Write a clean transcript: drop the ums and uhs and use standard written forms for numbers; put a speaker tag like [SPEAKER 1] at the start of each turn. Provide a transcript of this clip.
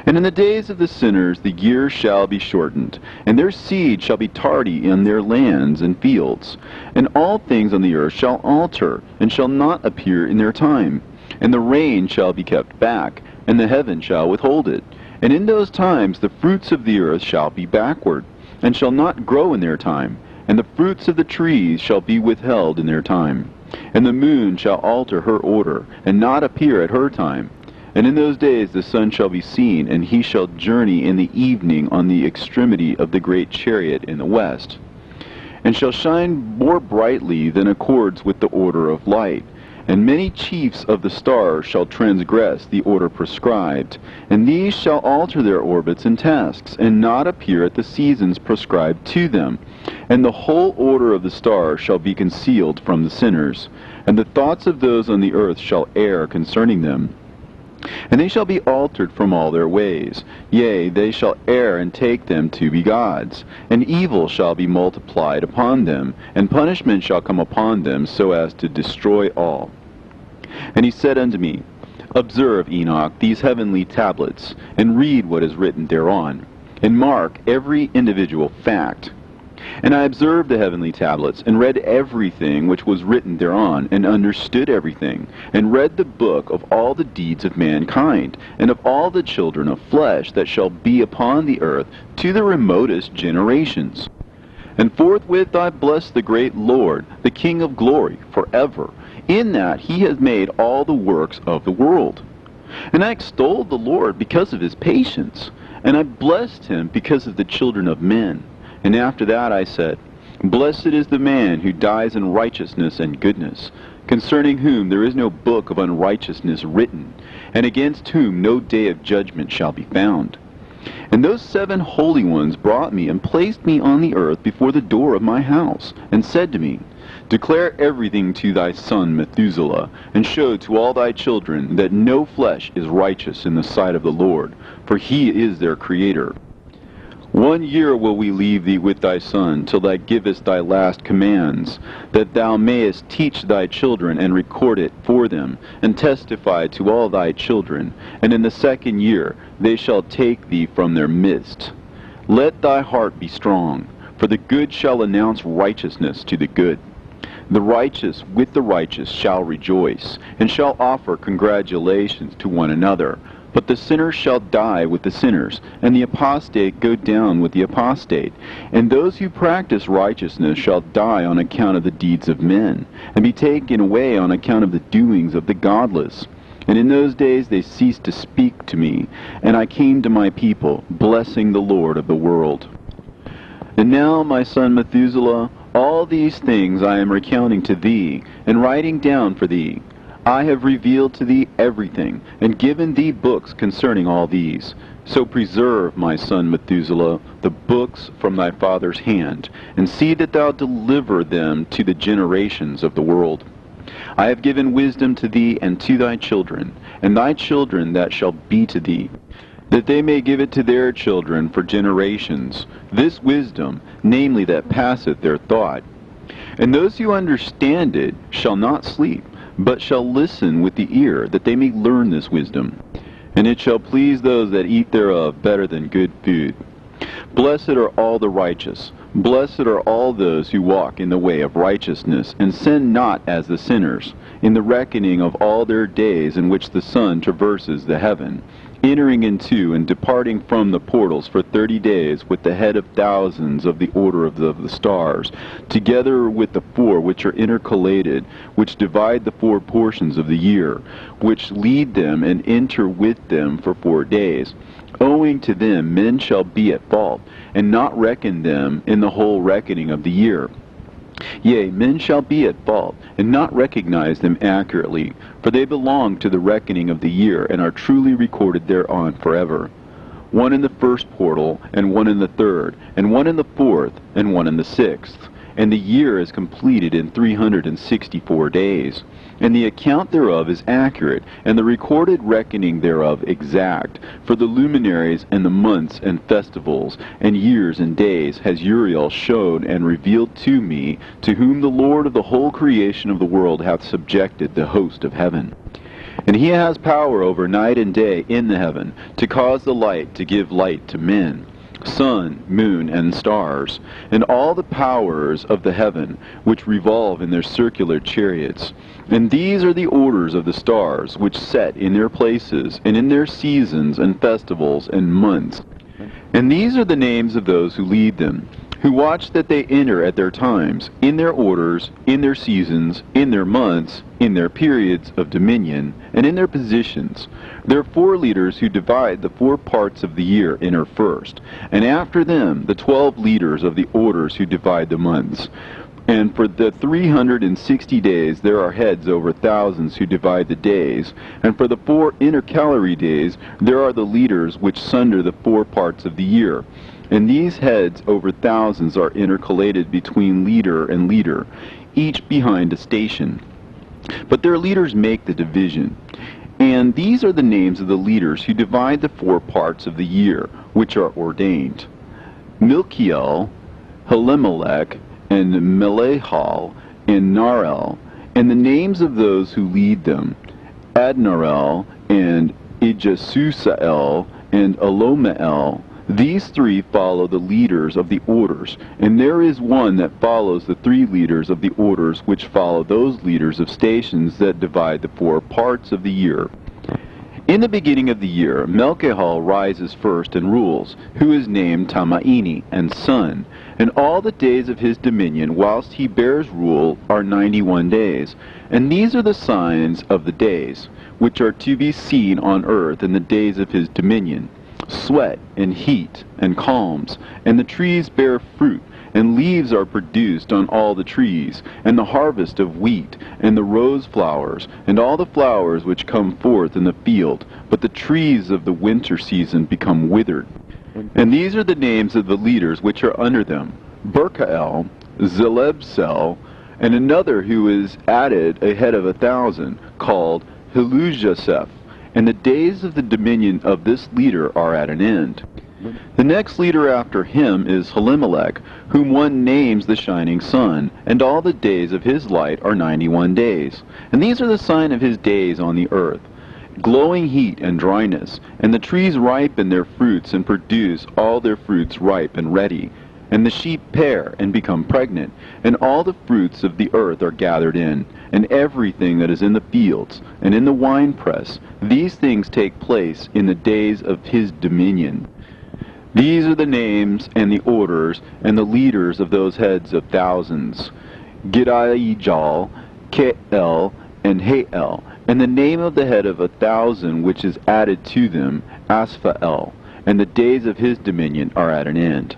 [SPEAKER 1] And in the days of the sinners the year shall be shortened, and their seed shall be tardy in their lands and fields. And all things on the earth shall alter, and shall not appear in their time. And the rain shall be kept back, and the heaven shall withhold it. And in those times the fruits of the earth shall be backward, and shall not grow in their time. And the fruits of the trees shall be withheld in their time. And the moon shall alter her order, and not appear at her time. And in those days the sun shall be seen, and he shall journey in the evening on the extremity of the great chariot in the west, and shall shine more brightly than accords with the order of light. And many chiefs of the stars shall transgress the order prescribed, and these shall alter their orbits and tasks, and not appear at the seasons prescribed to them. And the whole order of the stars shall be concealed from the sinners, and the thoughts of those on the earth shall err concerning them. And they shall be altered from all their ways. Yea, they shall err and take them to be gods. And evil shall be multiplied upon them, and punishment shall come upon them, so as to destroy all. And he said unto me, Observe, Enoch, these heavenly tablets, and read what is written thereon, and mark every individual fact. And I observed the heavenly tablets, and read everything which was written thereon, and understood everything, and read the book of all the deeds of mankind, and of all the children of flesh that shall be upon the earth, to the remotest generations. And forthwith I blessed the great Lord, the King of glory, forever, in that he has made all the works of the world. And I extolled the Lord because of his patience, and I blessed him because of the children of men. And after that I said, Blessed is the man who dies in righteousness and goodness, concerning whom there is no book of unrighteousness written, and against whom no day of judgment shall be found. And those 7 holy ones brought me and placed me on the earth before the door of my house, and said to me, Declare everything to thy son Methuselah, and show to all thy children that no flesh is righteous in the sight of the Lord, for he is their Creator. 1 year will we leave thee with thy son, till thou givest thy last commands, that thou mayest teach thy children, and record it for them, and testify to all thy children. And in the 2nd year they shall take thee from their midst. Let thy heart be strong, for the good shall announce righteousness to the good. The righteous with the righteous shall rejoice, and shall offer congratulations to one another. But the sinner shall die with the sinners, and the apostate go down with the apostate. And those who practice righteousness shall die on account of the deeds of men, and be taken away on account of the doings of the godless. And in those days they ceased to speak to me, and I came to my people, blessing the Lord of the world. And now, my son Methuselah, all these things I am recounting to thee, and writing down for thee. I have revealed to thee everything, and given thee books concerning all these. So preserve, my son Methuselah, the books from thy father's hand, and see that thou deliver them to the generations of the world. I have given wisdom to thee and to thy children, and thy children that shall be to thee, that they may give it to their children for generations, this wisdom, namely that passeth their thought. And those who understand it shall not sleep, but shall listen with the ear, that they may learn this wisdom. And it shall please those that eat thereof better than good food. Blessed are all the righteous. Blessed are all those who walk in the way of righteousness, and sin not as the sinners, in the reckoning of all their days in which the sun traverses the heaven, entering into and departing from the portals for 30 days with the head of thousands of the order of the stars, together with the 4 which are intercalated, which divide the 4 portions of the year, which lead them and enter with them for 4 days. Owing to them men shall be at fault, and not reckon them in the whole reckoning of the year. Yea, men shall be at fault, and not recognize them accurately, for they belong to the reckoning of the year, and are truly recorded thereon forever. 1 in the 1st portal, and 1 in the 3rd, and 1 in the 4th, and 1 in the 6th. And the year is completed in 364 days. And the account thereof is accurate, and the recorded reckoning thereof exact. For the luminaries and the months and festivals and years and days has Uriel showed and revealed to me, to whom the Lord of the whole creation of the world hath subjected the host of heaven. And he has power over night and day in the heaven, to cause the light to give light to men, sun, moon, and stars, and all the powers of the heaven, which revolve in their circular chariots. And these are the orders of the stars, which set in their places, and in their seasons, and festivals, and months. And these are the names of those who lead them, who watch that they enter at their times, in their orders, in their seasons, in their months, in their periods of dominion, and in their positions. Their 4 leaders who divide the 4 parts of the year enter first, and after them the 12 leaders of the orders who divide the months. And for the 360 days there are heads over thousands who divide the days, and for the 4 intercalary days there are the leaders which sunder the 4 parts of the year. And these heads over thousands are intercalated between leader and leader, each behind a station. But their leaders make the division. And these are the names of the leaders who divide the 4 parts of the year, which are ordained: Milkiel, Helimelech, and Melehal, and Narel, and the names of those who lead them: Adnarel, and Ijasusael, and Elomeel. These 3 follow the leaders of the orders, and there is one that follows the 3 leaders of the orders which follow those leaders of stations that divide the 4 parts of the year. In the beginning of the year, Melchihal rises first and rules, who is named Tamaini, and son, and all the days of his dominion whilst he bears rule are 91 days. And these are the signs of the days, which are to be seen on earth in the days of his dominion: sweat, and heat, and calms, and the trees bear fruit, and leaves are produced on all the trees, and the harvest of wheat, and the rose flowers, and all the flowers which come forth in the field, but the trees of the winter season become withered. And these are the names of the leaders which are under them: Berkael, Zelebsel, and another who is added a head of 1,000, called Helujaseph. And the days of the dominion of this leader are at an end. The next leader after him is Helimelech, whom one names the shining sun, and all the days of his light are 91 days. And these are the sign of his days on the earth: glowing heat and dryness, and the trees ripen their fruits and produce all their fruits ripe and ready. And the sheep pair and become pregnant, and all the fruits of the earth are gathered in, and everything that is in the fields, and in the winepress. These things take place in the days of his dominion. These are the names and the orders and the leaders of those heads of thousands: Gidaijal, Keel, and Hael, and the name of the head of 1,000 which is added to them, Asphael. And the days of his dominion are at an end.